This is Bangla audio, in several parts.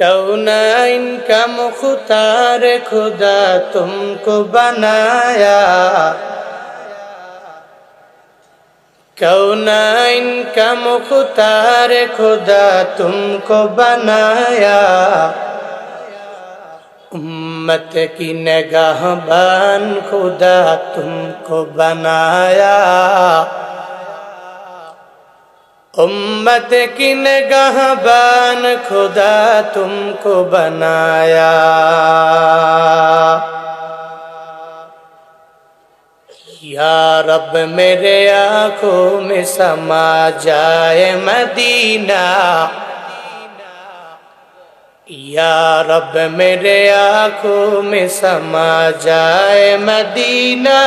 कौनैन का मुख्तार खुदा तुमको बनाया, कौनैन का मुख्तार खुदा तुमको बनाया, उम्मत की निगाहबान खुदा तुमको बनाया, उम्मत की निगाहबान खुदा तुमको बनाया। या रब मेरे आँखों में समा जाए मदीना, या रब मेरे आँखों में समा जाए मदीना,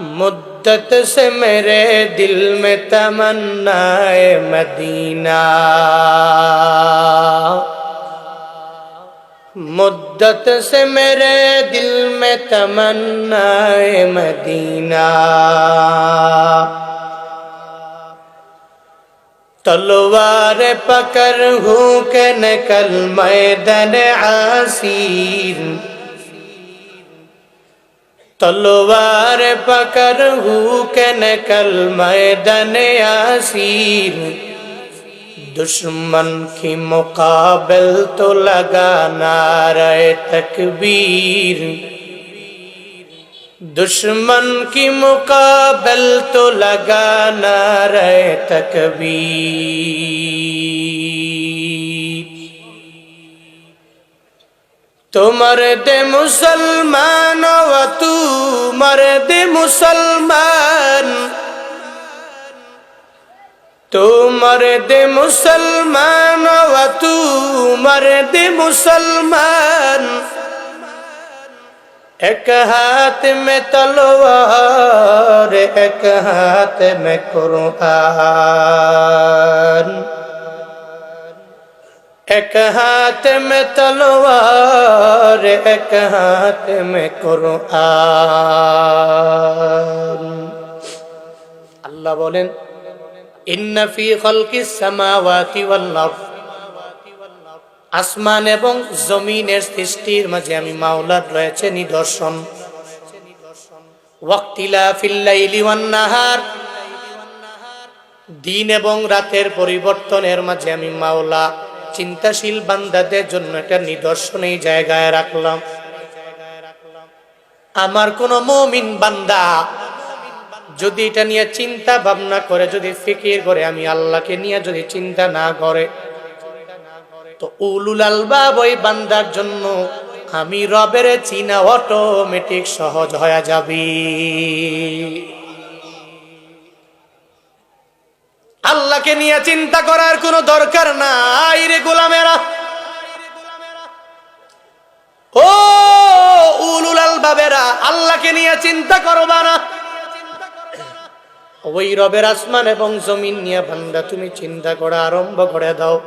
मुद्दत से मेरे दिल में तमन्नाए मदीना, मुद्दत से मेरे दिल में तमन्नाए मदीना। तलवार पकड़ हूँ के निकल मैदान आसीर, तलवार पकड़ हूँ के निकल मैदान आसीर, दुश्मन की मुकाबिल तो लगा नारे तकबीर, दुश्मन की मुकाबिल तो लगा नारे तकबीर। तो मर्द मुसलमान व तू मर्द मुसलमान, तो मर्द मुसलमान व तू मर्द मुसलमान, एक हाथ में तलवार एक हाथ में कुरान, एक हाथ में तलवार एक हाथ में कुरान। अल्लाह बोलें इन्ना फी खल्किस समावाति वल अर्द, আসমান এবং জমিনের সৃষ্টির মাঝে আমি মাওলার রয়েছে নিদর্শন। ওয়াক্তিলাফিল লাইলি ওয়ান নাহার, দিন এবং রাতের পরিবর্তনের মাঝে আমি মাওলা চিন্তাশীল বান্দাদের জন্য একটা নিদর্শন এই জায়গায় রাখলাম। আমার কোন মুমিন বান্দা যদি এটা নিয়ে চিন্তা ভাবনা করে, যদি ফিকির করে, আমি আল্লাহকে নিয়ে যদি চিন্তা না করে, তো উলুল আলবাব ওই বান্দার জন্য আমি রবের চিনা অটোমেটিক সহজ হয়ে যাবে। আল্লাহকে নিয়ে চিন্তা করার কোনো দরকার নাই রে গোলামেরা। ও উলুল আলবাবেরা, আল্লাহকে নিয়ে চিন্তা করবা না, ওই রবের আসমান এবং জমিন নিয়ে বান্দা তুমি চিন্তা করা আরম্ভ করে দাও।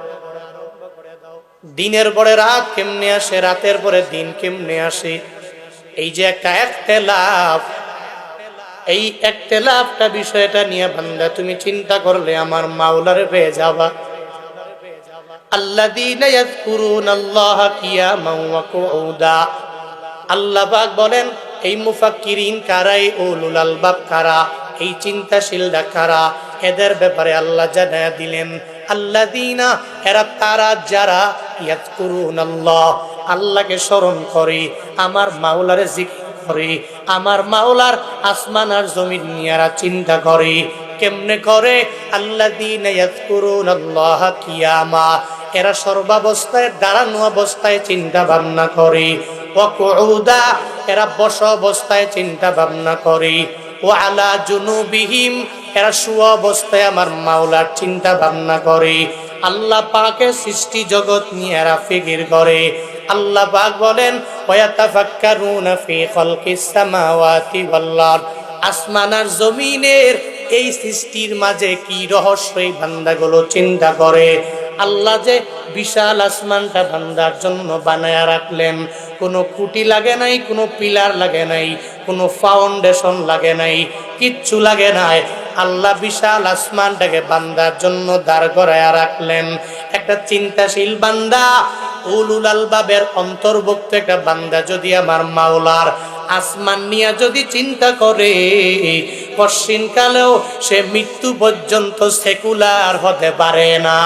দিনের পরে রাত কেমনে আসে, রাতের পরে দিন কেমনে আসে, এই যে একটা ইখতিলাফ, এই ইখতিলাফটা বিষয়টা নিয়ে বান্দা তুমি চিন্তা করলে আমার মাওলারে পেয়ে যাবা। আল্লাযীনা ইয়াযকুরুনাল্লাহা কিয়ামান ওয়া কুউদা, আল্লাহ পাক বলেন এই মুফাক্কিরিন কারা, এই উলুল আলবাব কারা, এই চিন্তাশীলরা কারা, এদের ব্যাপারে আল্লাহ জানায়া দিলেন আল্লাযীনা, এরা তারা যারা ইয়াযকুরুনাল্লাহ, আল্লাহকে স্মরণ করে, আমার মাওলারে জিকির করে, আমার মাওলার আসমান আর জমিন নিয়ে এরা চিন্তা করে। কেমনে করে? আল্লাযীনা ইয়াযকুরুনাল্লাহা কিয়ামা, এরা সর্বাবস্থায় দাঁড়ানো অবস্থায় চিন্তা ভাবনা করে। ওয়া কুউদা, এরা বসা অবস্থায় চিন্তা ভাবনা করে। ওয়া আলা জুনুবিহিম, এরা শুয়া অবস্থায় আমার মাওলার চিন্তা ভাবনা করে। আল্লাহ পাকের সৃষ্টি জগৎ নিয়ে এরা ফিকির করে। আল্লাহ পাক বলেন ওয়াতাফাক্কারুনা ফি খালকিস সামাওয়াতি ওয়াল আরদ, আসমান আর জমিনের এই সৃষ্টির মাঝে কি রহস্য এই বান্দাগুলো চিন্তা করে। আল্লাহ যে বিশাল আসমানটা বান্দার জন্য বানায়া রাখলেন, কোনো খুঁটি লাগে নাই, কোনো পিলার লাগে নাই, কোনো ফাউন্ডেশন লাগে নাই, কিচ্ছু লাগে নাই। আল্লাহ বিশাল আসমানটাকে বান্দার জন্য দাঁড় করায়া রাখলেন। এক একটা চিন্তাশীল বান্দা, উলুল আলবাবের অন্তর্ভুক্ত একটা বান্দা যদি আমার মাওলার আসমান নিয়ে যদি চিন্তা করে, কশিনকালেও সে মৃত্যু পর্যন্ত সেকুলার হতে পারে না।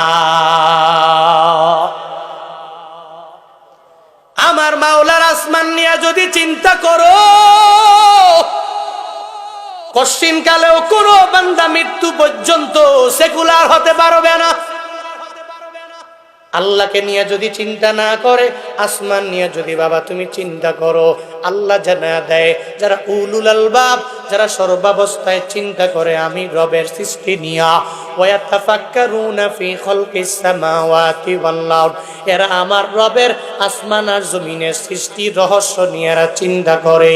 আমার মাওলার আসমান নিয়ে যদি চিন্তা করো, কশিনকালেও কোনো বান্দা মৃত্যু পর্যন্ত সেকুলার হতে পারবে না। আল্লাহকে নিয়ে যদি চিন্তা না করে, আসমান নিয়ে যদি বাবা তুমি চিন্তা করো, আল্লাহ জানা দেয় যারা উলুল আলবাব, যারা সর্বাবস্থায় চিন্তা করে আমি রবের সৃষ্টি নিয়া, ওয়াতাফাক্কারুনা ফি খালকিস সামাওয়াতি ওয়াল আরদ, এরা আমার রবের আসমান আর জমিনের সৃষ্টির রহস্য নিয়ে এরা চিন্তা করে।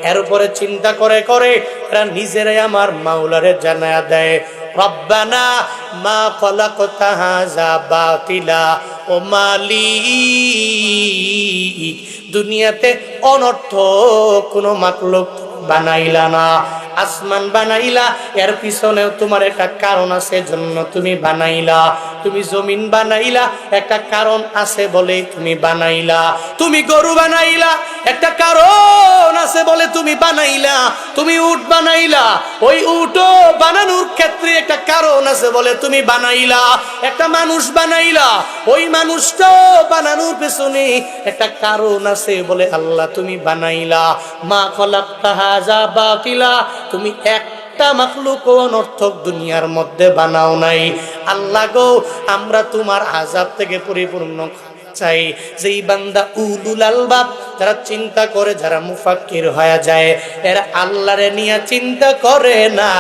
এর উপরে চিন্তা করে করে এরা নিজেরাই আমার মাওলারে জানা দেয়, রব্বানা মা খালাকতা হাযা বাতিলা ও মালিক, দুনিয়াতে অনর্থক কোনো মাখলুক বানাইলা না, আসমান বানাইলা এর পিছনেও তোমার একটা কারণ আছে, জন্য তুমি বানাইলা। তুমি জমিন বানাইলা একটা কারণ আছে বলে তুমি বানাইলা। তুমি গরু বানাইলা একটা কারণ আছে বলে তুমি বানাইলা। তুমি উট বানাইলা, ওই উটও বানানোর ক্ষেত্রে একটা কারণ আছে বলে তুমি বানাইলা। একটা মানুষ বানাইলা, ওই মানুষটাও বানানোর পেছনে একটা কারণ আছে বলে আল্লাহ তুমি বানাইলা। মা খালাকতা হাযা বাতিলা, তুমি একটা মাখলুক অনর্থক দুনিয়ার মধ্যে বানাও নাই। আল্লাহ গো, আমরা তোমার আযাব থেকে পরিপূর্ণ চাই। যেই বান্দা উলুল আলবাব, যারা চিন্তা করে, যারা মুফাক্কির হয়ে যায়, এরা আল্লাহরে নিয়ে চিন্তা করে না,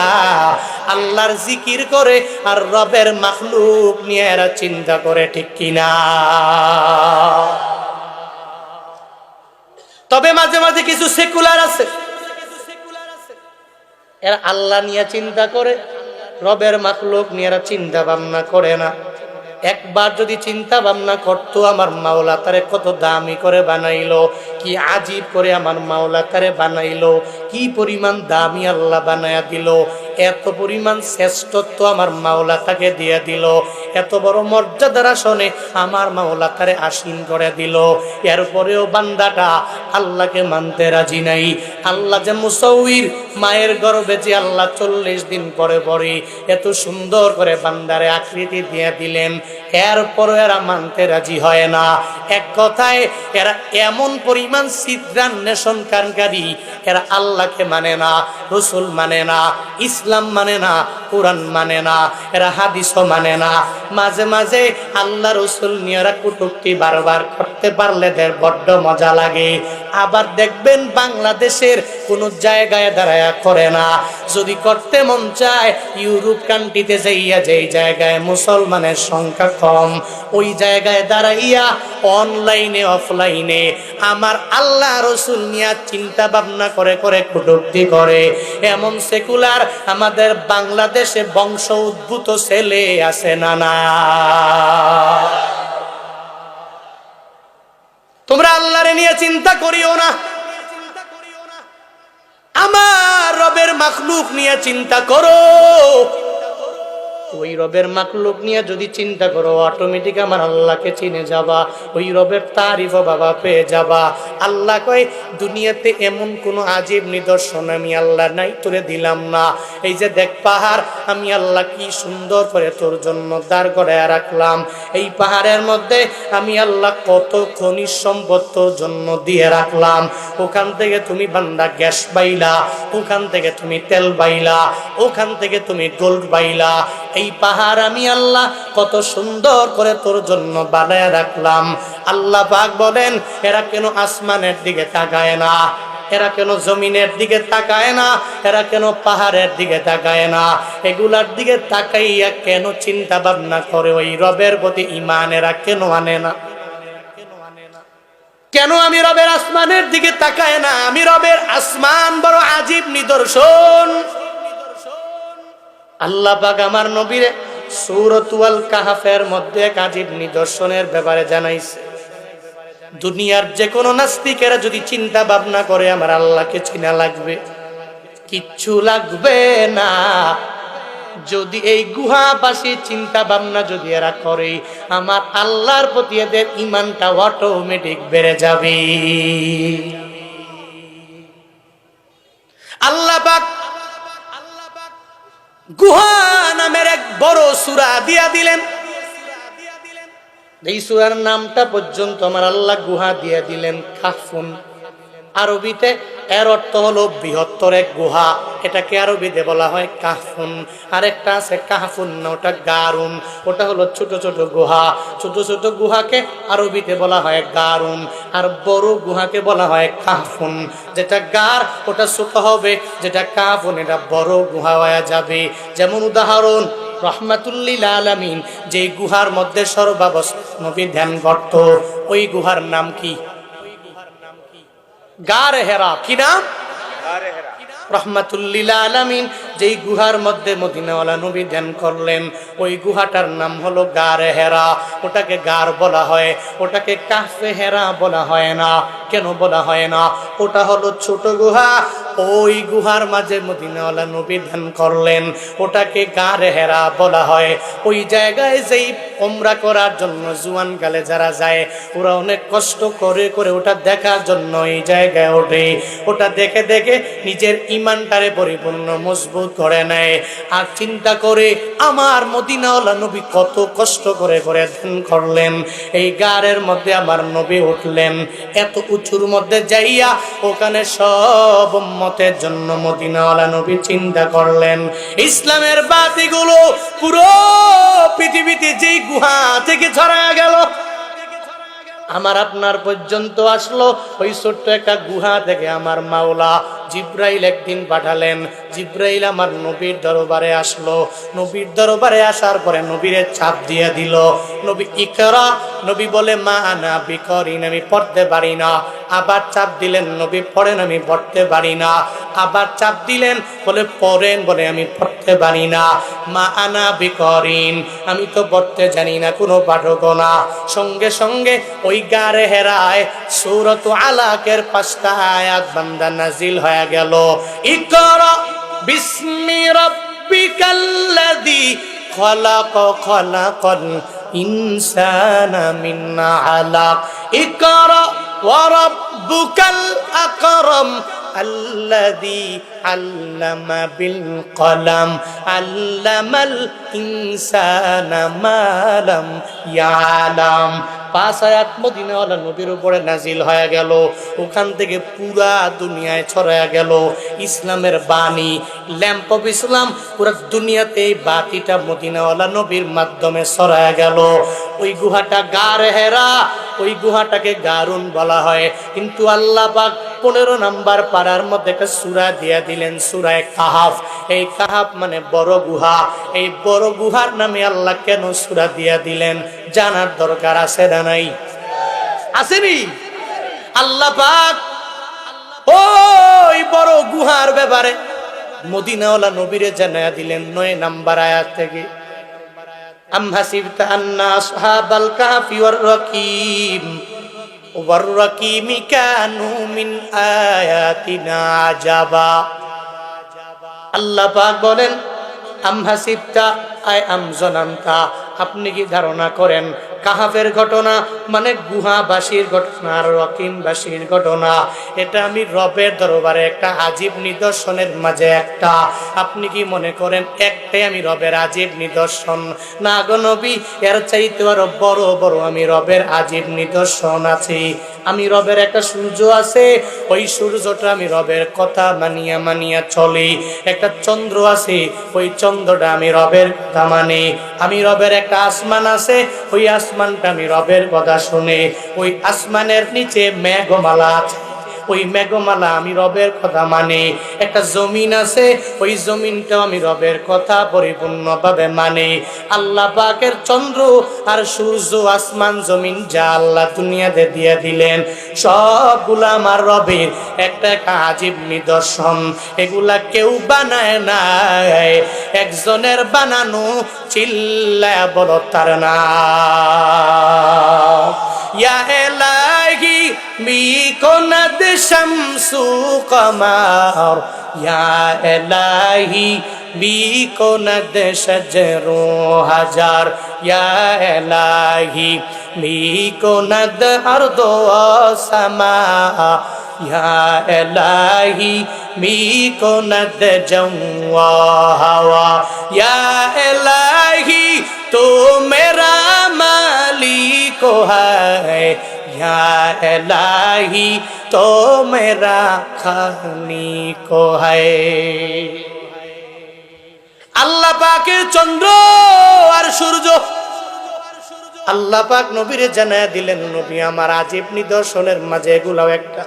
আল্লাহর জিকির করে আর রবের মাখলুক নিয়ে এরা চিন্তা করে, ঠিক কিনা? তবে মাঝে মাঝে কিছু সেকুলার আছে, এরা আল্লাহ নিয়ে চিন্তা করে, রবের মাখলুক নিয়ে এরা চিন্তা ভাবনা করে না। একবার যদি চিন্তা ভাবনা করতো আমার মাওলা তারে কত দামি করে বানাইলো, কি আজীব করে আমার মাওলা তারে বানাইলো, কি পরিমাণ দামি আল্লাহ বানায়া দিল, এত পরিমাণ শ্রেষ্ঠত্ব আমার মাওলা তাকে দিয়ে দিল, এত বড় মর্যাদার আসনে আমার মাওলা তারে আসীন করে দিল। এরপরেও বান্দাটা আল্লাহকে মানতে রাজি নাই। আল্লাহ যে মুসাউইর, মায়ের গর্ভে যে আল্লাহ 40 দিন পরে পরে এত সুন্দর করে বান্দারে আকৃতি দিয়ে দিলেন, এরপরও এরা মানতে রাজি হয় না। এক কথায় এরা এমন পরিমাণ ছিদ্রান্বেষণকারী, এরা আল্লাহকে মানে না, রসুল মানে না, ইসলাম মানে না, কোরআন মানে না, এরা হাদিসও মানে না। মাঝে মাঝে আল্লাহ রসুল নিয়ে এরা কটূক্তি বারবার করতে পারলে এদের বড্ড মজা লাগে। আবার দেখবেন বাংলাদেশের কোন জায়গায় দাঁড়ায়া করে না। যদি করতে মন চায় ইউরোপ কান্ট্রিতে যাইয়া, যেই জায়গায় মুসলমানের সংখ্যা কম, ওই জায়গায় দাঁড়াইয়া অনলাইনে অফলাইনে আমার আল্লাহ রসুল নিয়ে চিন্তা ভাবনা করে করে কটূক্তি করে। এমন সেকুলার আমাদের বাংলাদেশে বংশ উদ্ভূত ছেলে আছে না? না, তোমরা আল্লাহরে নিয়ে চিন্তা করিও না, আমার রবের মাখলুক নিয়ে চিন্তা করো। ওই রবের মাখলুক নিয়ে যদি চিন্তা করো, অটোমেটিক আমার আল্লাহকে চিনে যাবা, ওই রবের তারিফও বাবা পেয়ে যাবা। আল্লাহ কয়, দুনিয়াতে এমন কোনো আজীব নিদর্শন আমি আল্লাহ নাই তোরে দিলাম না। এই যে দেখ পাহাড়, আমি আল্লাহ কি সুন্দর করে তোর জন্য দাঁড় করায় রাখলাম। এই পাহাড়ের মধ্যে আমি আল্লাহ কত খনিজ সম্পদ তোর জন্য দিয়ে রাখলাম। ওখান থেকে তুমি বান্দা গ্যাস পাইলা, ওখান থেকে তুমি তেল পাইলা, ওখান থেকে তুমি গোল্ড পাইলা। এই পাহাড় আমি আল্লাহ কত সুন্দর করে তোর জন্য বানায় রাখলাম। আল্লাহ পাক বলেন, এরা কেন আসমানের দিকে তাকায় না, এরা কেন জমিনের দিকে তাকায় না, এরা কেন পাহাড়ের দিকে তাকায় না, এগুলার দিকে তাকাইয়া কেন চিন্তা ভাবনা করে ওই রবের প্রতি ঈমান এরা কেন আনে না? কেন আমি রবের আসমানের দিকে তাকায় না? আমি রবের আসমান বড় আজীব নিদর্শন। আল্লাহ পাক আমার নবীরে সূরাতুল কাহফের মধ্যে এক আজীব নিদর্শনের ব্যাপারে জানাইছে। দুনিয়ার যে কোনো নাস্তিকেরা যদি চিন্তা ভাবনা করে আমার আল্লাহকে চিনা লাগবে, কিচ্ছু লাগবে না। যদি এই গুহাবাসী চিন্তা ভাবনা যদি এরা করে, আমার আল্লাহর প্রতি এদের ঈমানটা অটোমেটিক বেড়ে যাবে। আল্লাহ পাক গুহা নামের এক বড় সূরা দিয়া দিলেন। এই সূরার নামটা পর্যন্ত আমার আল্লাহ গুহা দিয়া দিলেন কাহফুন। আরবিতে এর অর্থ হলো বৃহত্তর এক গুহা, এটাকে আরবিতে বলা হয় কাহফুন। আরেকটা আছে কাহফুন না, ওটা গারুন, ওটা হলো ছোট ছোট গুহা। ছোট ছোট গুহাকে আরবিতে বলা হয় গারুন, আর বড় গুহাকে বলা হয় কাহফুন। যেটা গার ওটা ছোট হবে, যেটা কাহফুন এটা বড় গুহা হয়ে যাবে। যেমন উদাহরণ, রহমাতুল্লিল আলামিন যে গুহার মধ্যে সর্বাবস্থা নবী ধ্যান করত, ওই গুহার নাম কি? গারে হেরা। কি নাম? রহমাতুল্লিল আলামিন যেই গুহার মধ্যে মদিনাওয়ালা নবী ধ্যান করলেন, ওই গুহাটার নাম হলো গারে হেরা। ওটাকে গার বলা হয়, ওটাকে কাহফে হেরা বলা হয় না। কেন বলা হয় না? ওটা হলো ছোট গুহা, ওই গুহার মাঝে মদিনাওয়ালা নবী ধ্যান করলেন, ওটাকে গারে হেরা বলা হয়। ওই জায়গায় যেই উমরা করার জন্য জুয়ান কালে যারা যায়, ওরা অনেক কষ্ট করে করে ওটা দেখার জন্য এই জায়গায় ওঠে। ওটা দেখে দেখে নিজের ঈমানটারে পরিপূর্ণ মজবুত করে নেয়, আর চিন্তা করে আমার মদিনাওয়ালা নবী কত কষ্ট করে করে ধ্যান করলেন, এই গারের মধ্যে আমার নবী উঠলেন। এত উঁচুর মধ্যে যাইয়া ওখানে সব উম্মতের জন্য মদিনাওয়ালা নবী চিন্তা করলেন ইসলামের বাতিগুলো পুরো পৃথিবীতে যেই গুহা থেকে ছড়ায়া গেল, আমার আপনার পর্যন্ত আসলো। ওই ছোট্ট একটা গুহা থেকে আমার মাওলা জিব্রাইল একদিন পাঠালেন। জিব্রাইল আমার নবীর দরবারে আসলো। নবীর দরবারে আসার পরে নবীরে চাপ দিয়ে দিল, নবী ইকরা। নবী বলে মা আনা বিকরিন, আমি পড়তে পারি না। আবার চাপ দিলেন, নবী পড়েন, আমি পড়তে পারি না। আবার চাপ দিলেন, বলে পড়েন, বলে আমি পড়তে পারি না। মা আনা বিকরিন, আমি তো পড়তে জানি না, কোনো পাঠক না। সঙ্গে সঙ্গে ওই গারে হেরায় সূরাত আলাকের 5টা আয়াত বান্দা নাজিল হয়ে গেল। ইকরা বিসমি রাব্বিকাল্লাযী খলাক খলাকাল ইনসানা মিন আলাক ইকরা ওয়া রাব্বুকাল আকরাম আল্লাযী আল্লামা বিল কলাম আল্লামাল ইনসানা মা লাম ইয়ালাম। 5 আয়াত মদিনাওয়ালা নবীর উপরে নাজিল হয়ে গেল। ওখান থেকে পুরা দুনিয়ায় ছড়ায়া গেল ইসলামের বাণী, ল্যাম্প অফ ইসলাম। পুরা দুনিয়াতে এই বাতিটা মদিনাওয়ালা নবীর মাধ্যমে ছড়ায়া গেল। ওই গুহাটা গারে হেরা, ওই গুহাটাকে গারুন বলা হয়। কিন্তু আল্লাহ পাক 15 নাম্বার পারার মধ্যে একটা সূরা দিয়া দিলেন, সূরায়ে কাহাফ। এই কাহাফ মানে বড় গুহা। এই বড় গুহার নামে আল্লাহ কেন সূরা দিয়া দিলেন জানার দরকার আছে না নাই? আসেনি? আল্লাহ পাক ওই বড় গুহার ব্যাপারে মদিনাওয়ালা নবীরে জানায়া দিলেন 9 নাম্বার আয়াত থেকে। আম হাসিবতা আন্না আসহাবাল কাহফি ওয়ার রাকিম ওয়ার রাকিমি কানু মিন আয়াতিনা আজাবা। আল্লাহ পাক বলেন আম হাসিবতা আই আম জানান্তা, আপনি কি ধারণা করেন কাহাফের ঘটনা মানে গুহাবাসীর ঘটনা, আর রকিমবাসীর ঘটনা, এটা আমি রবের দরবারে একটা আজীব নিদর্শনের মাঝে একটা। আপনি কি মনে করেন একটাই আমি রবের আজীব নিদর্শন? না গো নবী, এর চাইতে আরো বড় বড় আমি রবের আজীব নিদর্শন আছে। আমি রবের একটা সূর্য আছে, ওই সূর্যটা আমি রবের কথা মানিয়া মানিয়া চলি। একটা চন্দ্র আছে, ওই চন্দ্রটা আমি রবের কথা মানি। আমি রবের একটা আসমান আছে, ওই আসমানটা আমি রবের কথা শুনে। ওই আসমানের নিচে মেঘমালা আছে, ওই মেঘমালা আমি রবের কথা মানে। একটা জমিন আছে, ওই জমিনটাও আমি রবের কথা পরিপূর্ণভাবে মানে। আল্লাহ পাকের চন্দ্র আর সূর্য, আসমান, জমিন যা আল্লাহ দুনিয়াতে দিয়ে দিলেন, সবগুলা আমার রবের একটা একটা আজীব নিদর্শন। এগুলা কেউ বানায় নাই, একজনের বানানো। চিল্লায়া বলো তার নাম। ইয়া এলাহি মিকনাদ শামসু কমার, ইয়া এলাহি বিকোনদ শজরো হাজার ইয়া ইলাহি বিকোনদ আরদো সামা ইয়া ইলাহি বিকোনদ জওয়া হাওয়া ইয়া ইলাহি তো মেরা মালিক है या इलाही तो मेरा खालिक है। আল্লাহ পাকের চন্দ্র আর সূর্য আল্লাহ পাক নবীরে জানায়া দিলেন, নবী আমার আজীব নিদর্শনের মাঝে এগুলাও একটা।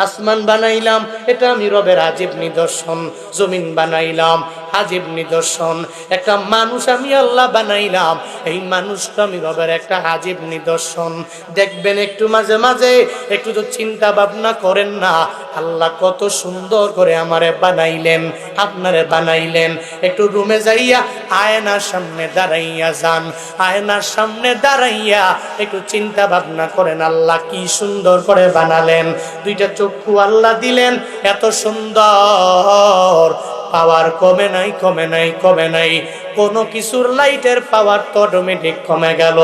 আসমান বানাইলাম, এটা আমি রবের আজীব নিদর্শন। জমিন বানাইলাম, আজীব নিদর্শন। একটা মানুষ আমি আল্লাহ বানাইলাম, এই মানুষটা আমি রবের একটা আজীব নিদর্শন। দেখবেন একটু মাঝে মাঝে একটু তো চিন্তা ভাবনা করেন না, আল্লাহ কত সুন্দর করে আমারে বানাইলেন, আপনারে বানাইলেন। একটু রুমে যাইয়া আয়নার সামনে দাঁড়াইয়া যান, আয়নার সামনে দাঁড়াইয়া একটু চিন্তা ভাবনা করেন, আল্লাহ কি সুন্দর করে বানালেন। দুইটা চক্ষু আল্লাহ দিলেন, এত সুন্দর। পাওয়ার কমে নাই, কমে নাই, কমে নাই। কোনো কিছুর লাইটের পাওয়ার তো অটোমেটিক কমে গেল।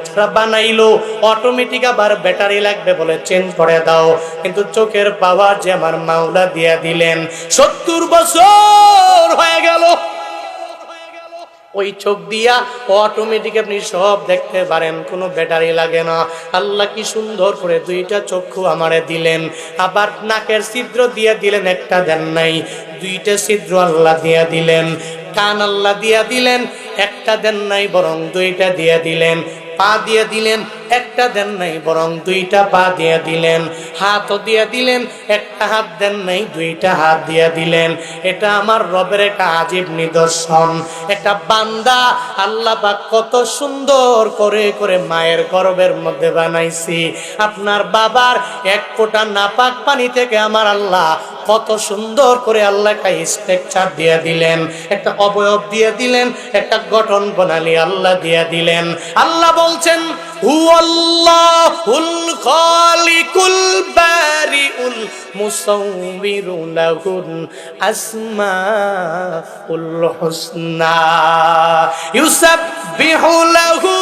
যারা বানাইলো অটোমেটিক আবার ব্যাটারি লাগবে বলে চেঞ্জ করে দাও। কিন্তু চোখের পাওয়ার যে আমার মাওলা দিয়া দিলেন, 70 বছর হয়ে গেল, ওই চোখ দিয়া অটোমেটিক আপনি সব দেখতে পারেন, কোনো ব্যাটারি লাগে না। আল্লাহ কি সুন্দর করে দুইটা চক্ষু আমারে দিলেন। আবার নাকের ছিদ্র দিয়া দিলেন, একটা দেন নাই, দুইটা ছিদ্র আল্লাহ দিয়া দিলেন। কান আল্লাহ দিয়া দিলেন, একটা দেন নাই বরং দুইটা দিয়া দিলেন। পা দিয়ে দিলেন, একটা দেন নাই বরং দুইটা পা দিয়ে দিলেন। হাতও দিয়ে দিলেন, একটা হাত দেন নাই, দুইটা হাত দিয়ে দিলেন। এটা আমার রবের একটা আজীব নিদর্শন। একটা বান্দা আল্লাহ পাক কত সুন্দর করে করে মায়ের গর্ভের মধ্যে বানাইছি। আপনার বাবার এক ফোঁটা নাপাক পানি থেকে আমার আল্লাহ কত সুন্দর করে আল্লাহ একটা স্ট্রাকচার দিয়ে দিলেন, একটা অবয়ব দিয়ে দিলেন, একটা গঠন প্রণালী আল্লাহ দিয়ে দিলেন। আল্লাহ বলছেন, হুয়াল্লাহুল খালিকুল বারিউল মুসাউবিরু লাহুল আসমাউল হুসনা ইউসাব্বিহু লাহু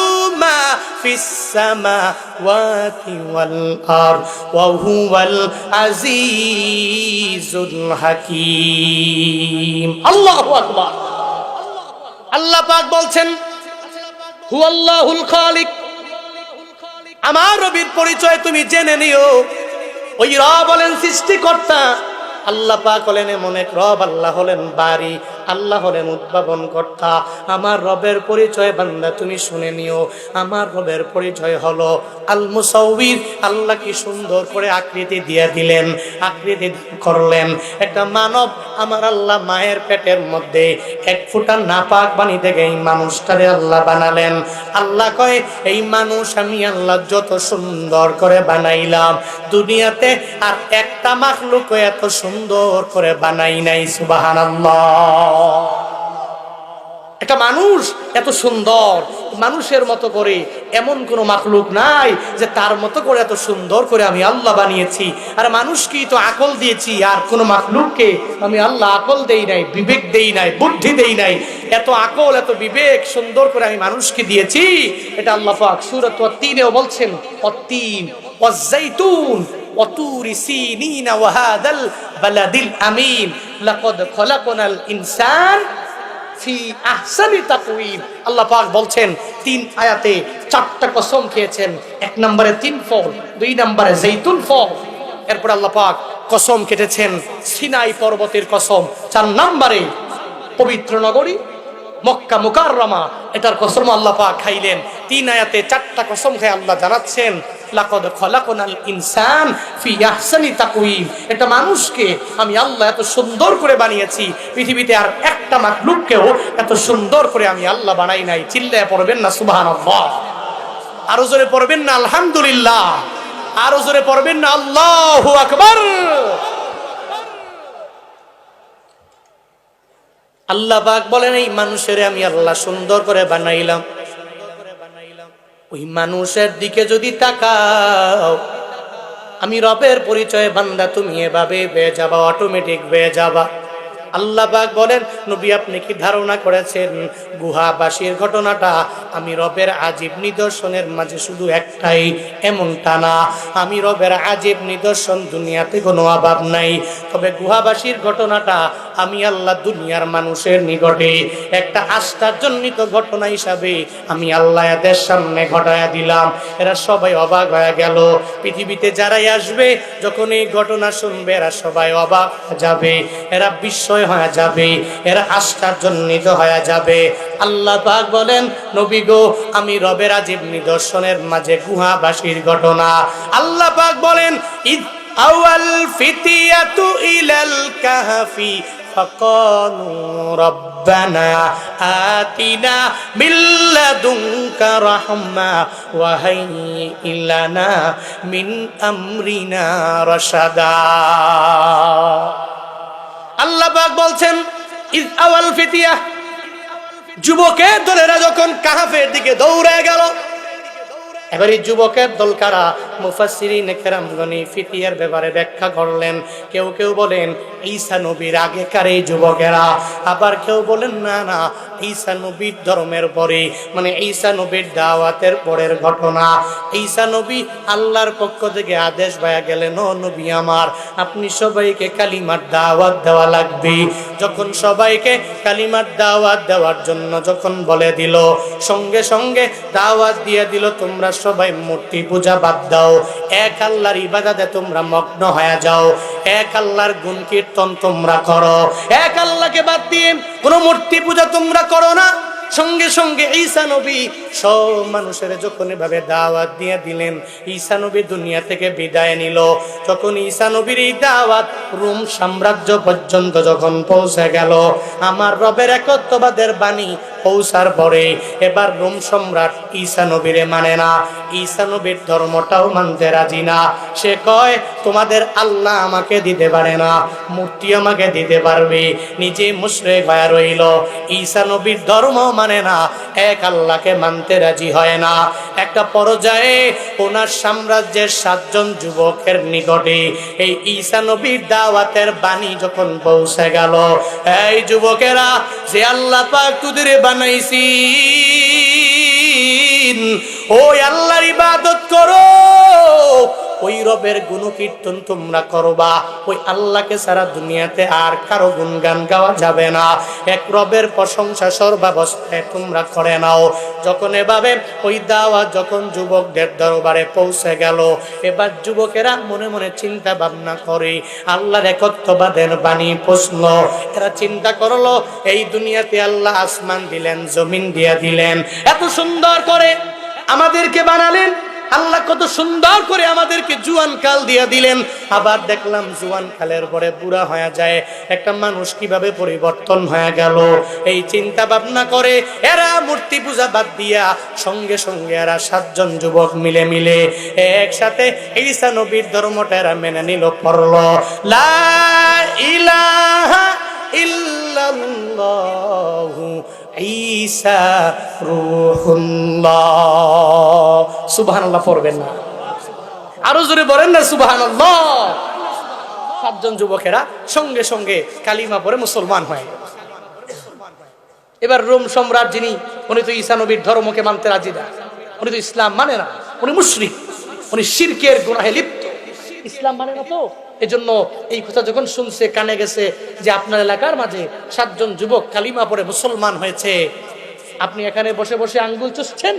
মা ফিস সামাওয়াতি ওয়াল আরদ ওয়া হুয়াল আজিজুল হাকীম। আল্লাহু আকবার। আল্লাহ পাক বলছেন, হুয়াল্লাহুল খালিক, আমার রবের পরিচয় তুমি জেনে নিও। ওই রব হলেন সৃষ্টিকর্তা, আল্লাহ পাক হলেন এমন এক রব, আল্লাহ হলেন বারি, আল্লাহ হলেন উদ্ভাবন কর্তা। আমার রবের পরিচয় বান্দা তুমি শুনে নিও। আমার রবের পরিচয় হলো আল মুসাউবির। আল্লাহ কি সুন্দর করে আকৃতি দিয়ে দিলেন, আকৃতি করলেন। একটা মানব আমার আল্লাহ মায়ের পেটের মধ্যে এক ফোঁটা নাপাক পানি থেকে এই মানুষটারে আল্লাহ বানালেন। আল্লাহ কয়, এই মানুষ আমি আল্লাহ যত সুন্দর করে বানাইলাম, দুনিয়াতে আর একটা মাখলুক এত সুন্দর করে বানাই নাই। সুবহানাল্লাহ। একটা মানুষ এত সুন্দর, মানুষের মতো করে এমন কোনো মাখলুক নাই যে তার মতো করে এত সুন্দর করে আমি আল্লাহ বানিয়েছি। আর মানুষকে তো আকল দিয়েছি, আর কোনো মাখলুককে আমি আল্লাহ আকল দেই নাই, বিবেক দেই নাই, বুদ্ধি দেই নাই। এত আকল, এত বিবেক সুন্দর করে আমি মানুষকে দিয়েছি। এটা আল্লাহ পাক সূরা আত-তিনেও বলছেন, অত-তিন ওয়াজ-জাইতুন ওয়াতুরি সিনিন ওয়া হাদাল বালাদিল আমিন লাকাদ খলাকনাল ইনসান ফি আহসানি তাকওয়িম। আল্লাহ পাক বলছেন, 3 আয়াতে 4টা কসম খেয়েছেন। 1 নম্বরে 3 ফল, 2 নম্বরে জৈতুন ফল, এরপর আল্লাহ পাক কসম কেটেছেন সিনাই পর্বতের কসম। 4 নম্বরে পবিত্র নগরী মক্কা মুকাররমা, এটার কসম আল্লাহ পাক খাইলেন। 3 আয়াতে 4টা কসম খেয়ে আল্লাহ জানাচ্ছেন, লাকাদ খলাকনাল ইনসান ফি আহসানি তাকওয়িম। এটা মানুষকে আমি আল্লাহ এত সুন্দর করে বানিয়েছি, পৃথিবীতে আর একটা মাখলুককেও এত সুন্দর করে আমি আল্লাহ বানাই নাই। চিল্লায় পড়বেন না সুবহানাল্লাহ? আরো জোরে পড়বেন না আলহামদুলিল্লাহ? আরো জোরে পড়বেন না আল্লাহু আকবার? আল্লাহ পাক বলেন, এই মানুষের আমি আল্লাহ সুন্দর করে বানাইলাম। ওই মানুষের দিকে যদি তাকাও, আমি রবের পরিচয় বান্দা তুমি এভাবে পেয়ে যাবা, অটোমেটিক পেয়ে যাবা। আল্লাহ পাক বলেন, নবী আপনি কি ধারণা করেছেন গুহাবাসীর ঘটনাটা আমি রবের আজীব নিদর্শনের মাঝে শুধু একটাই? এমনটা না, আমি রবের আজীব নিদর্শন দুনিয়াতে কোনো অভাব নাই। তবে গুহাবাসীর ঘটনাটা আমি আল্লাহ দুনিয়ার মানুষের নিকটে একটা আশ্চর্যজনিত ঘটনা হিসাবে আমি আল্লাহ এদের সামনে ঘটায়া দিলাম। এরা সবাই অবাক হয়ে গেল। পৃথিবীতে যারাই আসবে যখন এই ঘটনা শুনবে এরা সবাই অবাক যাবে, এরা বিস্ময় হয়ে যাবে, এরা আশ্চর্যান্বিত হয়ে যাবে। আল্লাহ পাক বলেন, নবী গো আমি রবের আজীব নিদর্শনের মাঝে গুহাবাসীর ঘটনা আল্লাহ পাক বলেন, ইদ আওয়াল ফিতিয়াতু ইলাল কাহফি ফাকালু রব্বানা আতিনা মিন লাদুনকা রাহমা ওয়া হাইয়্যি লানা মিন আমরিনা রাশাদা। আল্লাহ পাক বলছেন, ইজ আওয়াল ফিতিয়া, যুবকের দলেরা যখন কাহফের দিকে দৌড়ে গেল। এবার এই যুবকের দল কারা? মুফাসসিরিন কেরামগণ ফিতিয়ার ব্যাপারে ব্যাখ্যা করলেন। কেউ কেউ বলেন ঈসা নবীর আগেকার এই যুবকেরা, আবার কেউ বলেন না না ঈসা নবীর ধর্মের পরে, মানে ঈসা নবীর দাওয়াতের পরের ঘটনা। ঈসা নবী আল্লাহর পক্ষ থেকে আদেশ পাওয়া গেলেন, ও নবী আমার আপনি সবাইকে কালিমার দাওয়াত দেওয়া লাগবে। যখন সবাইকে কালিমার দাওয়াত দেওয়ার জন্য যখন বলে দিল, সঙ্গে সঙ্গে দাওয়াত দিয়ে দিল, তোমরা সবাই মূর্তি পূজা বাদ দাও, এক আল্লাহর ইবাদতে তোমরা মগ্ন হয়ে যাও, এক আল্লাহর গুণ কীর্তন তোমরা করো, এক আল্লাহকে বাদ দিয়ে কোনো মূর্তি পূজা তোমরা করো না। সঙ্গে সঙ্গে ঈসা নবী সব মানুষের যখন এভাবে দাওয়াত দিয়ে দিলেন, ঈসা নবী দুনিয়া থেকে বিদায় নিল। যখন ঈসা নবীর এই দাওয়াত রোম সাম্রাজ্য পর্যন্ত যখন পৌঁছে গেল, আমার রবের একত্ববাদের বাণী পৌঁছার পরে এবার রোম সম্রাট ঈসা নবীরে মানে না, ঈসা নবীর ধর্মটাও মানতে রাজি না। সে কয় তোমাদের আল্লাহ আমাকে দিতে পারে না, মূর্তি আমাকে দিতে পারবে। নিজে মুশরিক হয়ে রইল, ঈসা নবীর ধর্ম মানে না, এক আল্লাহকে মানতে রাজি হয় না। একটা পর্যায়ে ওনার সাম্রাজ্যের 7 জন যুবকের নিকটে এই ঈসা নবীর দাওয়াতের বাণী যখন পৌঁছে গেল, এই যুবকেরা, যে আল্লাহ পাক তোদের বানাইছি ওই আল্লাহর ইবাদত করো, ওই রবের গুণকীর্তন তোমরা করবা, ওই আল্লাহকে সারা দুনিয়াতে আর কারো গুণগান গাওয়া যাবে না, এক রবের প্রশংসা সর্বাবস্থায় তোমরা করে নাও। যখন এভাবে ওই দাওয়াত যখন যুবকদের দরবারে পৌঁছে গেল, এবার যুবকেরা মনে মনে চিন্তা ভাবনা করে আল্লাহর একত্ববাদের বাণী প্রশ্ন। এরা চিন্তা করলো এই দুনিয়াতে আল্লাহ আসমান দিলেন, জমিন দিয়া দিলেন, এত সুন্দর করে আমাদেরকে বানালেন, আল্লাহ কত সুন্দর করে আমাদেরকে জুয়ান কাল দিয়া দিলেন। আবার দেখলাম জুয়ান কালের পরে বুড়া হয়ে যায়, একটা মানুষ কিভাবে পরিবর্তন হয়ে গেল। এই চিন্তা ভাবনা করে এরা মূর্তি পূজা বাদ দিয়া সঙ্গে সঙ্গে এরা 7 জন যুবক মিলে মিলে একসাথে ঈসা নবীর ধর্মটা এরা মেনে নিল, পড়ল লা ইলাহা ইল্লাল্লাহু ঈসা রূহুল্লাহ। সুবহানাল্লাহ পড়বেন না, আরো জোরে বলেন না সুবহানাল্লাহ। 7 জন যুবকেরা সঙ্গে সঙ্গে কালিমা পড়ে মুসলমান হয়। এবার রোম সম্রাট যিনি, উনি তো ঈসা নবীর ধর্মকে মানতে রাজি না, উনি তো ইসলাম মানে না, উনি মুশরিক, উনি শিরকের গুনাহে লিপ্ত, ইসলাম মানে না। তো এজন্য এই কথা যখন শুনছে, কানে গেছে যে আপনার এলাকার মাঝে 7 জন যুবক কালিমা পড়ে মুসলমান হয়েছে, আপনি এখানে বসে বসে আঙ্গুল চুষছেন,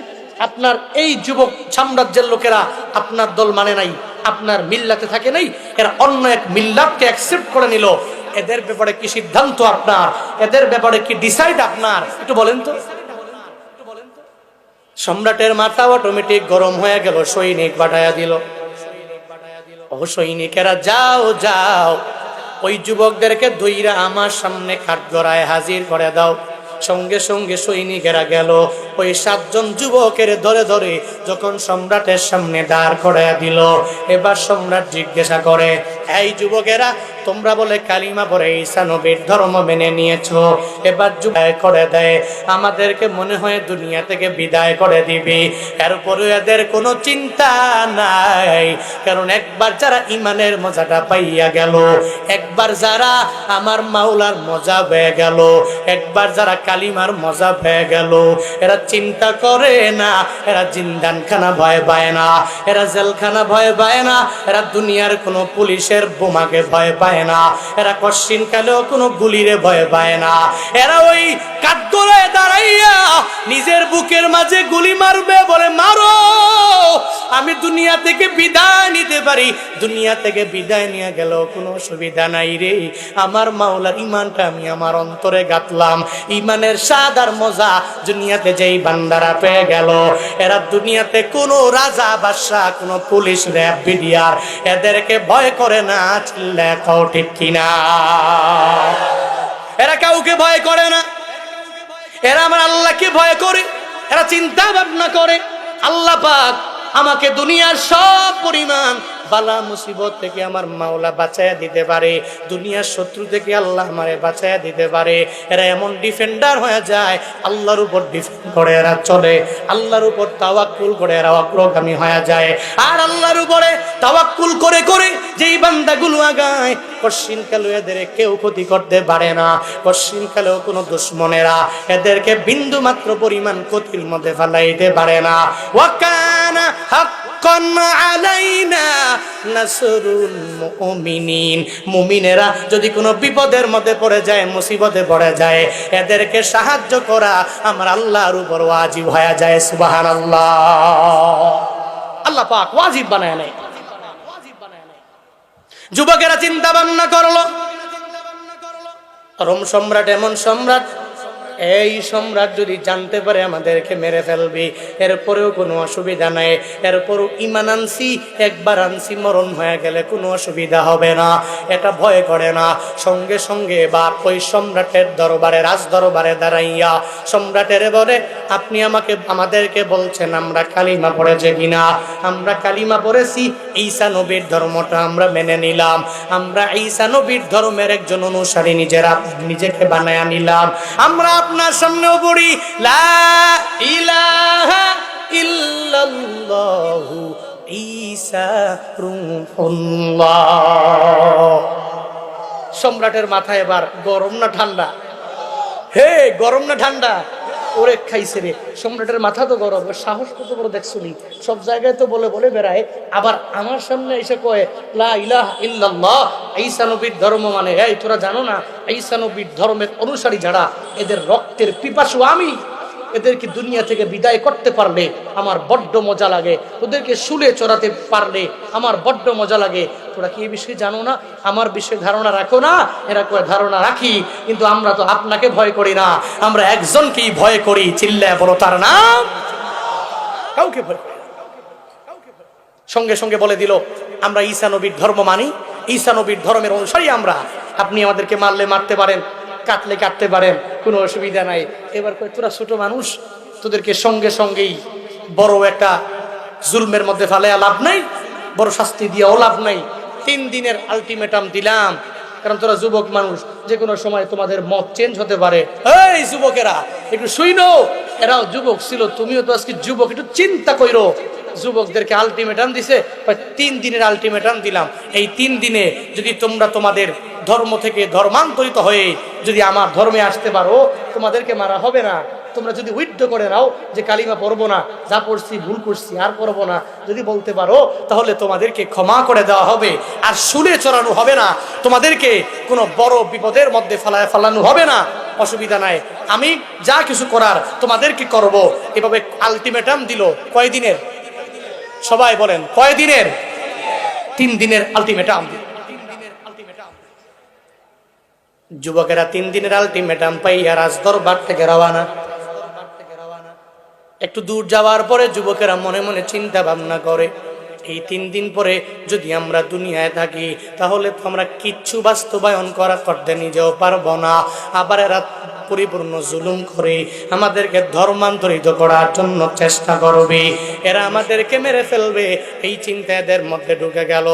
আপনার এই যুবক সাম্রাজ্যের লোকেরা আপনার দল মানে নাই, আপনার মিল্লাতে থাকে নাই, এরা অন্য এক মিল্লাতকে অ্যাকসেপ্ট করে নিল। এদের ব্যাপারে কি সিদ্ধান্ত আপনার? এদের ব্যাপারে কি ডিসাইড আপনার? একটু বলেন তো। সম্রাটের মাথা অটোমেটিক গরম হয়ে গেল, সৈনিক পাঠায়া দিল। ও সৈনিকেরা যাও যাও, ওই যুবকদেরকে ধইরা আমার সামনে কাঠগড়ায় হাজির করে দাও। সঙ্গে সঙ্গে সৈনিকেরা গেল, ওই 7 জন যুবকের ধরে ধরে যখন সম্রাটের সামনে দাঁড় করাইয়া দিল, এবার সম্রাট জিজ্ঞাসা করে এই যুবকেরা, তোমরা বলে কালিমা পড়ে ঈসা নবীর ধর্ম মেনে নিয়েছো, এবার বিদায় করে দেয়, আমাদেরকে মনে হয় দুনিয়া থেকে বিদায় করে দিবি। এরপরে এদের কোনো চিন্তা নাই, কারণ একবার যারা ইমানের মজাটা পাইয়া গেল, একবার যারা আমার মাওলার মজা পেয়ে গেল, একবার যারা কালিমার মজা পেয়ে গেল, এরা চিন্তা করে না, এরা জিন্দানখানা ভয় পায় না, এরা জেলখানা ভয় পায় না, এরা দুনিয়ার কোনো পুলিশের বোমাকে ভয় পায় না, এরা কশ্চিন কালেও কোনো গুলিরে ভয় পায় না। এরা ওই কাঠগড়ায় দাঁড়াইয়া নিজের বুকের মাঝে গুলি মারবে, বলে মারো, আমি দুনিয়া থেকে বিদায় নিতে পারি। দুনিয়া থেকে বিদায় নিয়ে গেল কোনো অসুবিধা নাই রে, আমার মাওলার ইমানটা আমি আমার অন্তরে গাঁথলাম। ইমানের স্বাদ আর মজা দুনিয়াতে যেই বান্দারা পেয়ে গেল, এরা দুনিয়াতে কোনো রাজা বাদশাহ, কোনো পুলিশ, র্যাব, বিডিআর এদেরকে ভয় করে না। চিল্লায় কও ঠিক কিনা? এরা কাউকে ভয় করে না, এরা আমার আল্লাহকে ভয় করে। এরা চিন্তা ভাবনা করে, আল্লাহ পাক আমাকে দুনিয়ার সব পরিমাণ বালা মুসিবত থেকে আমার মাওলা বাঁচায়া দিতে পারে, দুনিয়ার শত্রু থেকে আল্লাহ আমারে বাঁচায়া দিতে পারে। এরা এমন ডিফেন্ডার হয়ে যায়, আল্লাহর উপর ডিফেন্ড করে এরা চলে, আল্লাহর উপর তাওয়াক্কুল করে এরা অগ্রগামী হয়ে যায়। আর আল্লাহর উপরে তাওয়াক্কুল করে করে যেই বান্দাগুলো আগায়, কশ্চিনকালেও এদের কেউ ক্ষতি করতে পারে না, কশ্চিনকালেও কোনো দুশ্মনেরা এদেরকে বিন্দু মাত্র পরিমাণ ক্ষতির মধ্যে ফেলাইতে পারে না। ওয়াকানা হাক্কান আলাইনা নাসরুল মুমিনিন, মুমিনেরা যদি কোনো বিপদের মধ্যে পড়ে যায়, মুসিবতে পড়ে যায়, এদেরকে সাহায্য করা আমার আল্লাহর উপর ওয়াজিব হয়ে যায়। সুবহানাল্লাহ। আল্লাহ পাক ওয়াজিব বানায় নেয়। যুবকেরা চিন্তা ভাবনা করলো, রোম সম্রাট এমন সম্রাট, এই সম্রাট যদি জানতে পারে আমাদেরকে মেরে ফেলবি, এরপরেও কোনো অসুবিধা নাই, এরপরও ইমান আনছি, একবার আনছি, মরণ হয়ে গেলে কোনো অসুবিধা হবে না, এটা ভয় করে না। সঙ্গে সঙ্গে বাপ ওই সম্রাটের দরবারে, রাজ দরবারে দাঁড়াইয়া সম্রাটের বলে, আপনি আমাদেরকে বলছেন আমরা কালিমা পড়েছে কিনা? আমরা কালিমা পড়েছি, ঈসা নবীর ধর্মটা আমরা মেনে নিলাম, আমরা ঈসা নবীর ধর্মের একজন অনুসারী নিজেকে বানায়া নিলাম। আমরা আপনার সামনেও পড়ি লা ইলাহা ইল্লাল্লাহু ঈসা রূহুল্লাহ। সম্রাটের মাথায় এবার গরম না ঠান্ডা? হে, গরম না ঠান্ডা? ওরে খাইছে রে, সম্রাটের মাথা তো গরম, সাহস কত বড় দেখছুনি, সব জায়গায় তো বলে বলে বেড়ায়, আবার আমার সামনে এসে কয় লা ইলাহা ইল্লাল্লাহ, ঈসা নবীর ধর্ম মানে। এই তোরা জানো না, ঈসা নবীর ধর্মের অনুসারী যারা, এদের রক্তের পিপাসু আমি, এদেরকে দুনিয়া থেকে বিদায় করতে পারলে আমার বড্ড মজা লাগে, ওদেরকে শুলে চড়াতে পারলে আমার বড্ড মজা লাগে। তোরা কি এই বিষয়ে জানো না? আমার বিষয়ে ধারণা রাখো না? এরা করে ধারণা রাখি, কিন্তু আমরা তো আপনাকে ভয় করি না, আমরা একজনকেই ভয় করি। চিল্লায় বলো তার নাম। কাউকে ভয় করি না। সঙ্গে সঙ্গে বলে দিল, আমরা ঈসা নবীর ধর্ম মানি, ঈসা নবীর ধর্মের অনুসারী আমরা, আপনি আমাদেরকে মারলে মারতে পারেন, কাটলে কাটতে পারেন, কোনো অসুবিধা নাই। এবার কয় তোরা ছোট মানুষ, তোদেরকে সঙ্গে সঙ্গেই বড় একটা জুলমের মধ্যে ফেলাইয়া লাভ নাই, বড় শাস্তি দিয়েও লাভ নাই। 3 দিনের আলটিমেটাম দিলাম, কারণ তোরা যুবক মানুষ, যে কোনো সময় তোমাদের মত চেঞ্জ হতে পারে। এই যুবকেরা একটু শুইনো, এরাও যুবক ছিল, তুমিও তো আজকে যুবক, একটু চিন্তা কইরো। যুবকদেরকে আলটিমেটাম দিছে, 3 দিনের আলটিমেটাম দিলাম, এই 3 দিনে যদি তোমরা তোমাদের ধর্ম থেকে ধর্মান্তরিত হয়ে যদি আমার ধর্মে আসতে পারো, তোমাদেরকে মারা হবে না। তোমরা যদি উইথড্র করে নাও যে কালিমা পড়বো না, যা পড়ছি ভুল করছি আর পড়বো না, যদি বলতে পারো, তাহলে তোমাদেরকে ক্ষমা করে দেওয়া হবে, আর শুলে চড়ানো হবে না, তোমাদেরকে কোনো বড় বিপদের মধ্যে ফেলানো হবে না, অসুবিধা নাই, আমি যা কিছু করার তোমাদেরকে করব। এভাবে আলটিমেটাম দিল। কয় দিনের? সবাই বলেন কয় দিনের? 3 দিনের আলটিমেটাম। যুবকেরা 3 দিনের আলটিমেটাম পাইয়া রাজ দরবার থেকে রওনা। একটু দূর যাওয়ার পরে যুবকেরা মনে মনে চিন্তা ভাবনা করে, এই 3 দিন পরে যদি আমরা দুনিয়ায় থাকি, তাহলে তো আমরা কিচ্ছু বাস্তবায়ন করতে নিজেও পারবো না। আবার এরা পরিপূর্ণ জুলুম করে আমাদেরকে ধর্মান্তরিত করার জন্য চেষ্টা করবে, এরা আমাদেরকে মেরে ফেলবে, এই চিন্তা এদের মধ্যে ঢুকে গেল।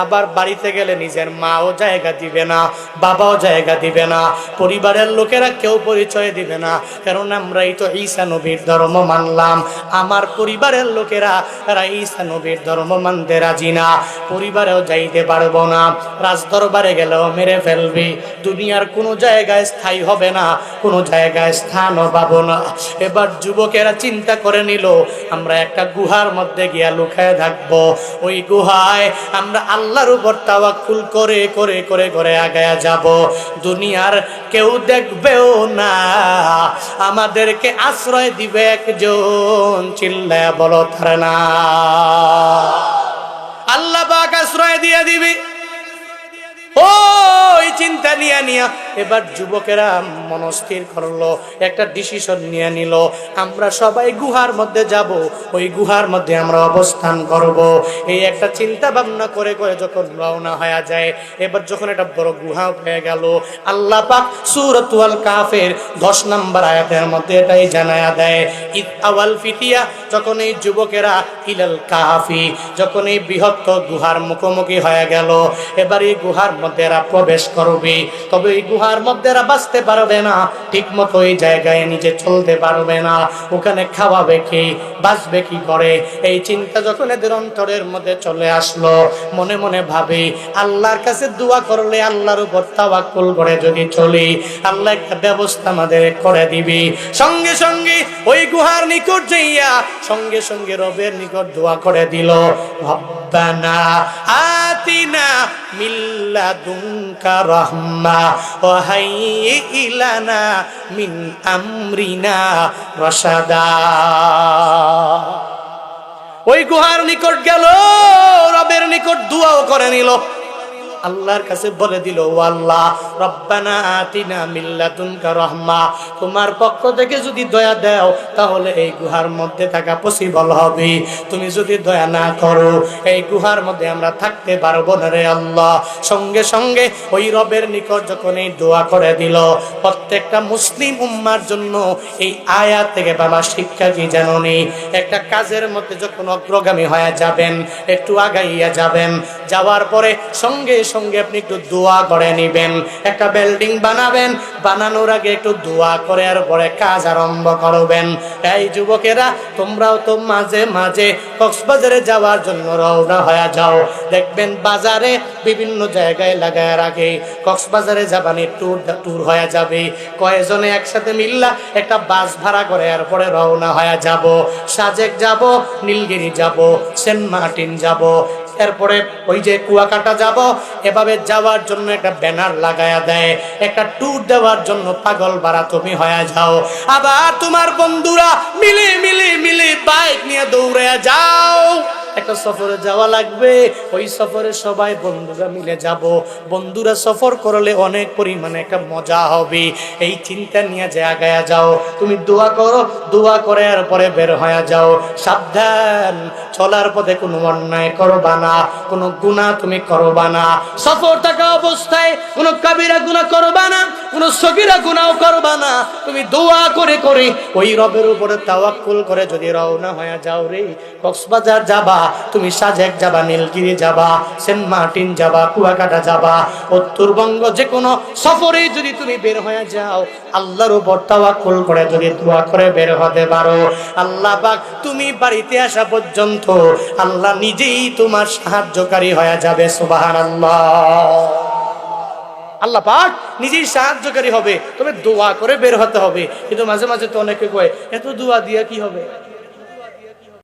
আবার বাড়িতে গেলে নিজের মাও জায়গা দিবে না, বাবাও জায়গা দিবে না, পরিবারের লোকেরা কেউ পরিচয় দিবে না, কারণ আমরাই তো ঈসা নবীর ধর্ম মানলাম। আমার পরিবারের লোকেরা তারা ঈসা নবীর ধর্ম মানতে রাজি না, পরিবারেও যাইতে পারবো না, রাজদরবারে গেলেও মেরে ফেলবে, দুনিয়ার কোনো জায়গায় স্থায়ী হবে না, কোনো জায়গায় স্থানও পাবো না। এবার যুবকেরা চিন্তা করে নিল, আমরা একটা গুহার মধ্যে গিয়া লুকায় থাকবো, ওই গুহায় আমরা আল্লাহর উপর তাওয়াক্কুল করে করে করে করে আগায়া যাব, দুনিয়ার কেউ দেখবেও না, আমাদেরকে আশ্রয় দিবে একজন, চিল্লায়া বলো তার না। আল্লাহ পাক আশ্রয় দিয়ে দিবি। ওই চিন্তা নিয়ে নিয়া এবার যুবকেরা মনস্থির করলো, একটা ডিসিশন নিয়ে নিল, আমরা সবাই গুহার মধ্যে যাব, ওই গুহার মধ্যে আমরা অবস্থান করব। এই একটা চিন্তা ভাবনা করে করে যখন রওনা হয়ে যায়, এবার যখন একটা বড় গুহা হয়ে গেল, আল্লাহ পাক সূরাতুল কাফের 10 নম্বর আয়াতের মধ্যে এটাই জানায়া দেয়, ইদ আওয়াল ফিতিয়া, যখন এই যুবকেরা ইলাল কাফি, যখন এই বৃহত্তর গুহার মুখোমুখি হয়ে গেল, এবার এই গুহার মধ্যে এরা প্রবেশ করবে, তবে এই গুহার মধ্যে এরা বাঁচতে পারবে না, ঠিক মতো এই জায়গায় নিজে চলতে পারবে না, ওখানে খাওয়াবে কি, বাঁচবে কি করে, এই চিন্তা যখন এদের অন্তরের মধ্যে চলে আসলো, মনে মনে ভাবে আল্লাহর কাছে দোয়া করলে, আল্লাহর উপর তাওয়াক্কুল করে যদি চলি, আল্লাহ একটা ব্যবস্থা আমাদের করে দিবি। সঙ্গে সঙ্গে ওই গুহার নিকট যাইয়া সঙ্গে সঙ্গে রবের নিকট দোয়া করে দিল, রব্বানা আতিনা মিন লাদুনকা রাহমা ওয়া হাইয়্যি লানা মিন আমরিনা রাশাদা। ওই গুহার নিকট গেল, রবের নিকট দোয়াও করে নিল, আল্লাহর কাছে বলে দিল, ও আল্লাহ, রব্বানা আতিনা মিন লাদুনকা রাহমা, তোমার পক্ষ থেকে যদি দয়া দাও তাহলে এই গুহার মধ্যে থাকা পসিবল হবে, তুমি যদি দয়া না করো এই গুহার মধ্যে আমরা থাকতে পারবো না রে আল্লাহ। সঙ্গে সঙ্গে ওই রবের নিকট যখন এই দোয়া করে দিল, প্রত্যেকটা মুসলিম উম্মার জন্য এই আয়াত থেকে বাবা শিক্ষা কি জানোনি, একটা কাজের মধ্যে যখন অগ্রগামী হয়ে যাবেন, একটু আগাইয়া যাবেন, যাওয়ার পরে সঙ্গে সঙ্গে আপনি একটু দোয়া করে নিবেন। একটা বিল্ডিং বানাবেন, বানানোর আগে একটু দোয়া করে আর পরে কাজ আরম্ভ করবেন। এই যুবকেরা, তোমরাও তো মাঝে মাঝে কক্সবাজারে যাওয়ার জন্য রওনা হয়ে যাও, দেখবেন বাজারে বিভিন্ন জায়গায় লাগায় রাখে, কক্সবাজারে যাবানি ট্যুর হয়ে যাবে, কয়েকজনে একসাথে মিল্লা একটা বাস ভাড়া করে এরপরে রওনা হয়ে যাব, সাজেক যাব, নীলগিরি যাব, সেন্ট মার্টিন যাব, এরপরে ওই যে কুয়াকাটা যাব, এভাবে যাওয়ার জন্য একটা ব্যানার লাগায়া দেয়, একটা ট্যুর দেওয়ার জন্য পাগল বাড়া তুমি হয়ে যাও। আবার তোমার বন্ধুরা মিলে মিলে মিলে বাইক নিয়ে দৌড়ে যাও, একটা সফরে যাওয়া লাগবে, ওই সফরে সবাই বন্ধুরা মিলে যাব, বন্ধুরা সফর করলে অনেক পরিমাণে একটা মজা হবে, এই চিন্তা নিয়ে যে আগায়া যাও। তুমি দোয়া করো, দোয়া করে আর পরে বের হয়ে যাও। সাবধান, চলার পথে কোনো অন্যায় করবা না, কোনো গুনাহ তুমি করবা না, সফর থাকা অবস্থায় কোনো কাবিরা গুনাহ করবা না, কোনো সগীরা গুনাহ করবা না। তুমি দোয়া করে করে ওই রবের উপরে তাওয়াক্কুল করে যদি রওনা হয়ে যাও রে, কক্সবাজার যাবা, তুমি সাজেক যাবা, নীলগিরি যাবা, সেন্ট মার্টিন যাবা, কুয়াকাটা যাবা, উত্তরবঙ্গ যে কোনো সফরে যদি তুমি বের হয়ে যাও, আল্লাহর উপর তাওয়াক্কুল করে যদি দোয়া করে বের হতে পারো, আল্লাহ পাক তুমি বাড়িতে আসা পর্যন্ত আল্লাহ নিজেই তোমার সাহায্যকারী হয়ে যাবে। সুবহানাল্লাহ। আল্লাহ পাক নিজেই সাহায্যকারী হবে, তবে দোয়া করে বের হতে হবে। কিন্তু মাঝে মাঝে তো অনেকে কয়, এত দোয়া দিয়া কি হবে?